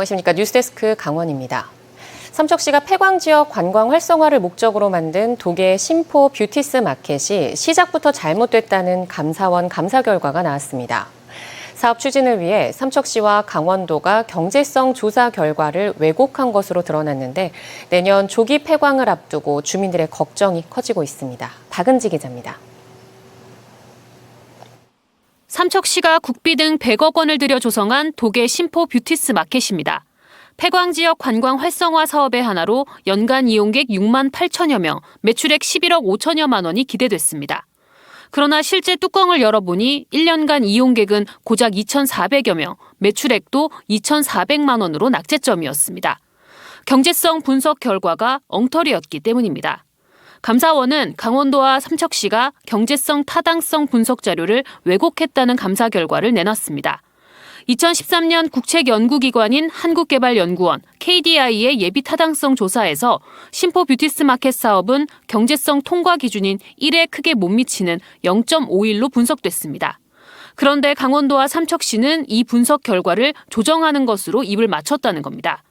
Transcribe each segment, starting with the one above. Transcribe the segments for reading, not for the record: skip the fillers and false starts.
안녕하십니까. 뉴스데스크 강원입니다. 삼척시가 폐광 지역 관광 활성화를 목적으로 만든 도계 심포 뷰티스 마켓이 시작부터 잘못됐다는 감사원 감사 결과가 나왔습니다. 사업 추진을 위해 삼척시와 강원도가 경제성 조사 결과를 왜곡한 것으로 드러났는데 내년 조기 폐광을 앞두고 주민들의 걱정이 커지고 있습니다. 박은지 기자입니다. 삼척시가 국비 등 100억 원을 들여 조성한 도계 심포 뷰티스 마켓입니다. 폐광 지역 관광 활성화 사업의 하나로 연간 이용객 6만 8천여 명, 매출액 11억 5천여만 원이 기대됐습니다. 그러나 실제 뚜껑을 열어보니 1년간 이용객은 고작 2,400여 명, 매출액도 2,400만 원으로 낙제점이었습니다. 경제성 분석 결과가 엉터리였기 때문입니다. 감사원은 강원도와 삼척시가 경제성 타당성 분석 자료를 왜곡했다는 감사 결과를 내놨습니다. 2013년 국책연구기관인 한국개발연구원 KDI의 예비 타당성 조사에서 심포 뷰티스 마켓 사업은 경제성 통과 기준인 1에 크게 못 미치는 0.51로 분석됐습니다. 그런데 강원도와 삼척시는 이 분석 결과를 조정하는 것으로 입을 맞췄다는 겁니다.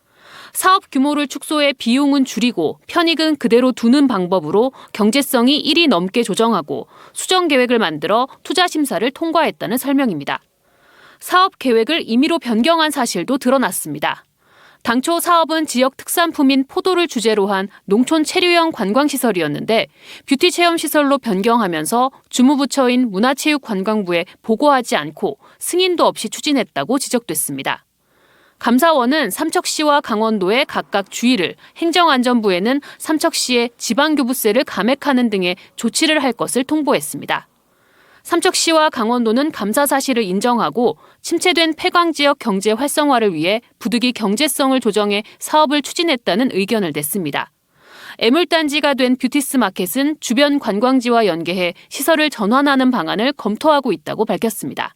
사업 규모를 축소해 비용은 줄이고 편익은 그대로 두는 방법으로 경제성이 1이 넘게 조정하고 수정 계획을 만들어 투자 심사를 통과했다는 설명입니다. 사업 계획을 임의로 변경한 사실도 드러났습니다. 당초 사업은 지역 특산품인 포도를 주제로 한 농촌 체류형 관광시설이었는데 뷰티 체험시설로 변경하면서 주무부처인 문화체육관광부에 보고하지 않고 승인도 없이 추진했다고 지적됐습니다. 감사원은 삼척시와 강원도에 각각 주의를, 행정안전부에는 삼척시에 지방교부세를 감액하는 등의 조치를 할 것을 통보했습니다. 삼척시와 강원도는 감사 사실을 인정하고 침체된 폐광지역 경제 활성화를 위해 부득이 경제성을 조정해 사업을 추진했다는 의견을 냈습니다. 애물단지가 된 뷰티스 마켓은 주변 관광지와 연계해 시설을 전환하는 방안을 검토하고 있다고 밝혔습니다.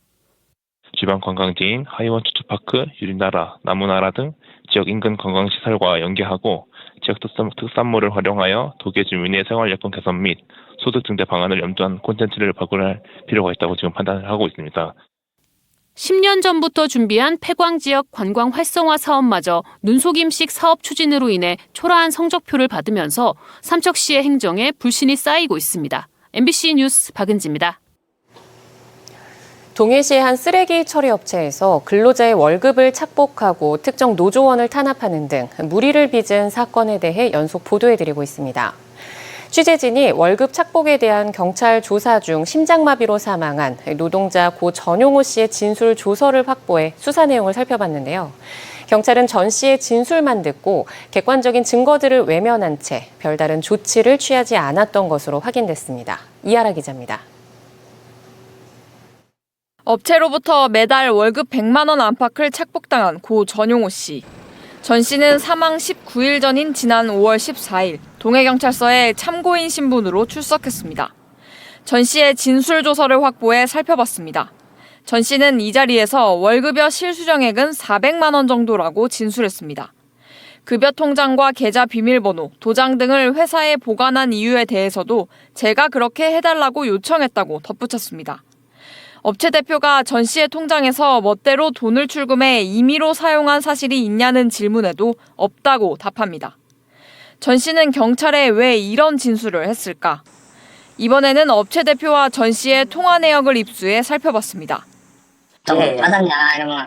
지방 관광지인 하이원 추추파크, 유리나라, 나무나라 등 지역 인근 관광시설과 연계하고 지역 특산물을 활용하여 도계 주민의 생활여건 개선 및 소득 증대 방안을 염두한 콘텐츠를 발굴할 필요가 있다고 지금 판단을 하고 있습니다. 10년 전부터 준비한 폐광 지역 관광 활성화 사업마저 눈속임식 사업 추진으로 인해 초라한 성적표를 받으면서 삼척시의 행정에 불신이 쌓이고 있습니다. MBC 뉴스 박은지입니다. 동해시의 한 쓰레기 처리 업체에서 근로자의 월급을 착복하고 특정 노조원을 탄압하는 등 물의를 빚은 사건에 대해 연속 보도해드리고 있습니다. 취재진이 월급 착복에 대한 경찰 조사 중 심장마비로 사망한 노동자 고 전용호 씨의 진술 조서를 확보해 수사 내용을 살펴봤는데요. 경찰은 전 씨의 진술만 듣고 객관적인 증거들을 외면한 채 별다른 조치를 취하지 않았던 것으로 확인됐습니다. 이하라 기자입니다. 업체로부터 매달 월급 100만 원 안팎을 착복당한 고 전용호 씨. 전 씨는 사망 19일 전인 지난 5월 14일 동해경찰서에 참고인 신분으로 출석했습니다. 전 씨의 진술 조서를 확보해 살펴봤습니다. 전 씨는 이 자리에서 월급여 실수령액은 400만 원 정도라고 진술했습니다. 급여 통장과 계좌 비밀번호, 도장 등을 회사에 보관한 이유에 대해서도 제가 그렇게 해달라고 요청했다고 덧붙였습니다. 업체 대표가 전 씨의 통장에서 멋대로 돈을 출금해 임의로 사용한 사실이 있냐는 질문에도 없다고 답합니다. 전 씨는 경찰에 왜 이런 진술을 했을까? 이번에는 업체 대표와 전 씨의 통화 내역을 입수해 살펴봤습니다. 받았냐 이러면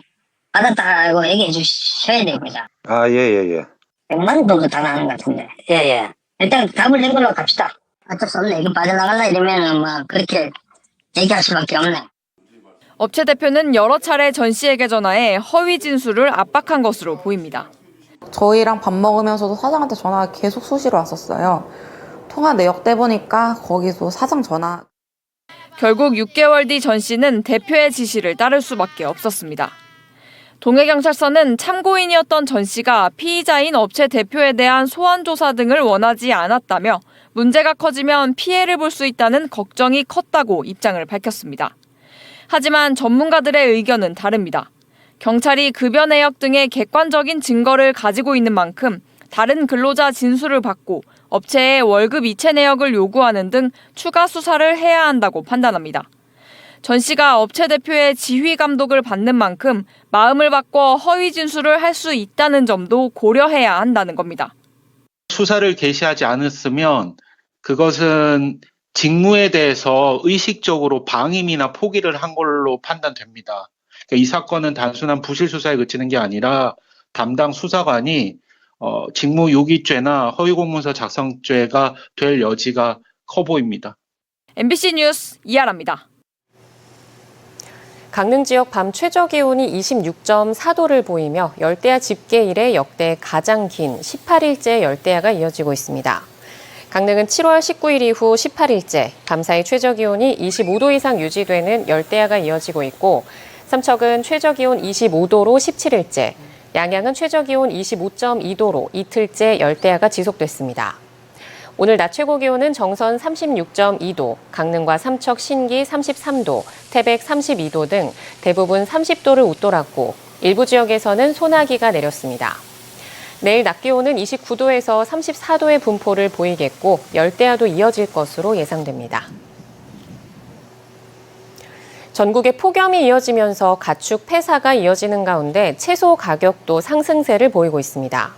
받았다고 얘기해 주셔야 됩니다. 예. 100만 원 정도 다 나는 것 같은데. 예. 일단 답을 낸 걸로 갑시다. 어쩔 수 없네. 이거 빠져나갈라 이러면은 뭐 그렇게 얘기할 수밖에 없네. 업체 대표는 여러 차례 전 씨에게 전화해 허위 진술을 압박한 것으로 보입니다. 저희랑 밥 먹으면서도 사장한테 전화가 계속 수시로 왔었어요. 통화 내역 떼보니까 거기서 사장 전화. 결국 6개월 뒤 전 씨는 대표의 지시를 따를 수밖에 없었습니다. 동해경찰서는 참고인이었던 전 씨가 피의자인 업체 대표에 대한 소환 조사 등을 원하지 않았다며 문제가 커지면 피해를 볼 수 있다는 걱정이 컸다고 입장을 밝혔습니다. 하지만 전문가들의 의견은 다릅니다. 경찰이 급여 내역 등의 객관적인 증거를 가지고 있는 만큼 다른 근로자 진술을 받고 업체에 월급 이체 내역을 요구하는 등 추가 수사를 해야 한다고 판단합니다. 전 씨가 업체 대표의 지휘 감독을 받는 만큼 마음을 바꿔 허위 진술을 할 수 있다는 점도 고려해야 한다는 겁니다. 수사를 개시하지 않았으면 그것은 직무에 대해서 의식적으로 방임이나 포기를 한 걸로 판단됩니다. 그러니까 이 사건은 단순한 부실 수사에 그치는 게 아니라 담당 수사관이 직무유기죄나 허위공문서 작성죄가 될 여지가 커 보입니다. MBC 뉴스 이하라입니다. 강릉 지역 밤 최저 기온이 26.4도를 보이며 열대야 집계 이래 역대 가장 긴 18일째 열대야가 이어지고 있습니다. 강릉은 7월 19일 이후 18일째 밤사이 최저 기온이 25도 이상 유지되는 열대야가 이어지고 있고 삼척은 최저 기온 25도로 17일째, 양양은 최저 기온 25.2도로 이틀째 열대야가 지속됐습니다. 오늘 낮 최고 기온은 정선 36.2도, 강릉과 삼척 신기 33도, 태백 32도 등 대부분 30도를 웃돌았고 일부 지역에서는 소나기가 내렸습니다. 내일 낮 기온은 29도에서 34도의 분포를 보이겠고 열대야도 이어질 것으로 예상됩니다. 전국에 폭염이 이어지면서 가축 폐사가 이어지는 가운데 채소 가격도 상승세를 보이고 있습니다.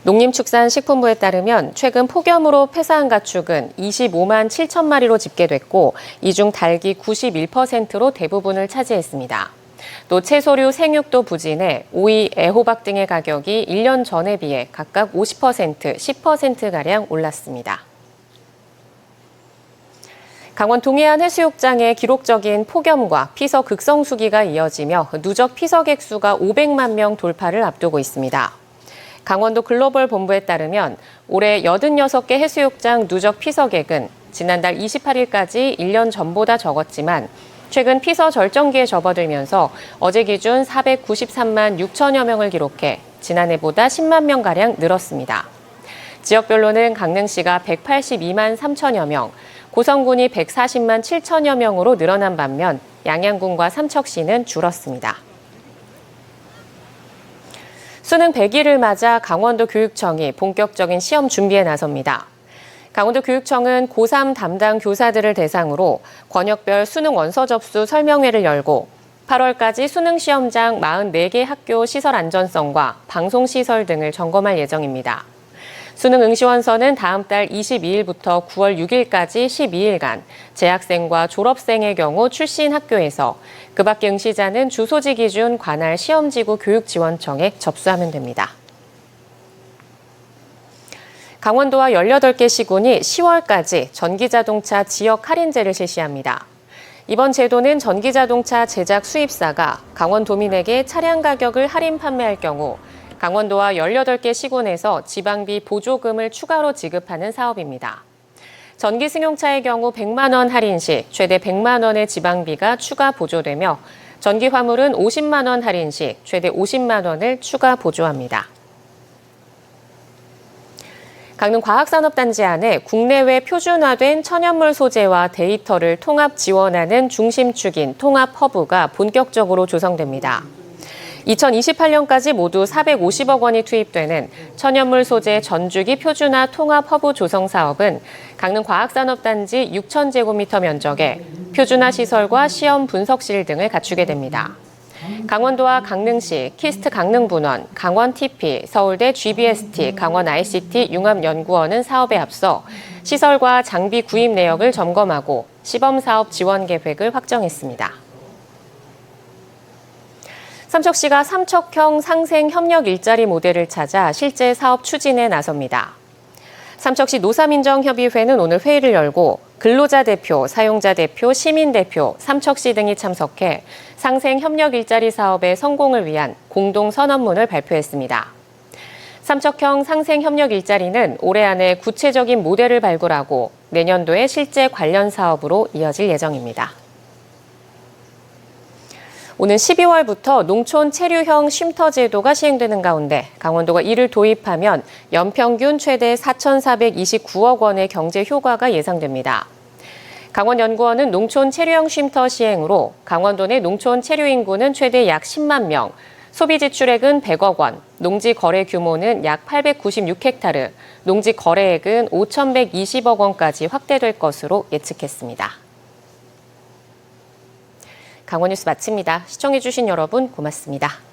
농림축산식품부에 따르면 최근 폭염으로 폐사한 가축은 25만 7천 마리로 집계됐고 이 중 닭이 91%로 대부분을 차지했습니다. 또 채소류, 생육도 부진해 오이, 애호박 등의 가격이 1년 전에 비해 각각 50%, 10%가량 올랐습니다. 강원 동해안 해수욕장의 기록적인 폭염과 피서 극성수기가 이어지며 누적 피서객 수가 500만 명 돌파를 앞두고 있습니다. 강원도 글로벌 본부에 따르면 올해 86개 해수욕장 누적 피서객은 지난달 28일까지 1년 전보다 적었지만 최근 피서 절정기에 접어들면서 어제 기준 493만 6천여 명을 기록해 지난해보다 10만 명가량 늘었습니다. 지역별로는 강릉시가 182만 3천여 명, 고성군이 140만 7천여 명으로 늘어난 반면 양양군과 삼척시는 줄었습니다. 수능 100일을 맞아 강원도 교육청이 본격적인 시험 준비에 나섭니다. 강원도 교육청은 고3 담당 교사들을 대상으로 권역별 수능 원서 접수 설명회를 열고 8월까지 수능 시험장 44개 학교 시설 안전성과 방송시설 등을 점검할 예정입니다. 수능 응시원서는 다음 달 22일부터 9월 6일까지 12일간 재학생과 졸업생의 경우 출신 학교에서 그 밖의 응시자는 주소지 기준 관할 시험지구 교육지원청에 접수하면 됩니다. 강원도와 18개 시군이 10월까지 전기자동차 지역 할인제를 실시합니다. 이번 제도는 전기자동차 제작 수입사가 강원도민에게 차량 가격을 할인 판매할 경우 강원도와 18개 시군에서 지방비 보조금을 추가로 지급하는 사업입니다. 전기 승용차의 경우 100만 원 할인 시 최대 100만 원의 지방비가 추가 보조되며 전기 화물은 50만 원 할인 시 최대 50만 원을 추가 보조합니다. 강릉과학산업단지 안에 국내외 표준화된 천연물 소재와 데이터를 통합 지원하는 중심축인 통합허브가 본격적으로 조성됩니다. 2028년까지 모두 450억 원이 투입되는 천연물 소재 전주기 표준화 통합허브 조성 사업은 강릉과학산업단지 6,000제곱미터 면적에 표준화 시설과 시험 분석실 등을 갖추게 됩니다. 강원도와 강릉시, 키스트 강릉분원, 강원 TP, 서울대 GBST, 강원 ICT 융합연구원은 사업에 앞서 시설과 장비 구입 내역을 점검하고 시범사업 지원 계획을 확정했습니다. 삼척시가 삼척형 상생협력 일자리 모델을 찾아 실제 사업 추진에 나섭니다. 삼척시 노사민정협의회는 오늘 회의를 열고 근로자 대표, 사용자 대표, 시민 대표, 삼척시 등이 참석해 상생협력 일자리 사업의 성공을 위한 공동 선언문을 발표했습니다. 삼척형 상생협력 일자리는 올해 안에 구체적인 모델을 발굴하고 내년도에 실제 관련 사업으로 이어질 예정입니다. 오는 12월부터 농촌 체류형 쉼터 제도가 시행되는 가운데 강원도가 이를 도입하면 연평균 최대 4,429억 원의 경제 효과가 예상됩니다. 강원연구원은 농촌 체류형 쉼터 시행으로 강원도 내 농촌 체류 인구는 최대 약 10만 명, 소비 지출액은 100억 원, 농지 거래 규모는 약 896헥타르, 농지 거래액은 5,120억 원까지 확대될 것으로 예측했습니다. 강원뉴스 마칩니다. 시청해주신 여러분 고맙습니다.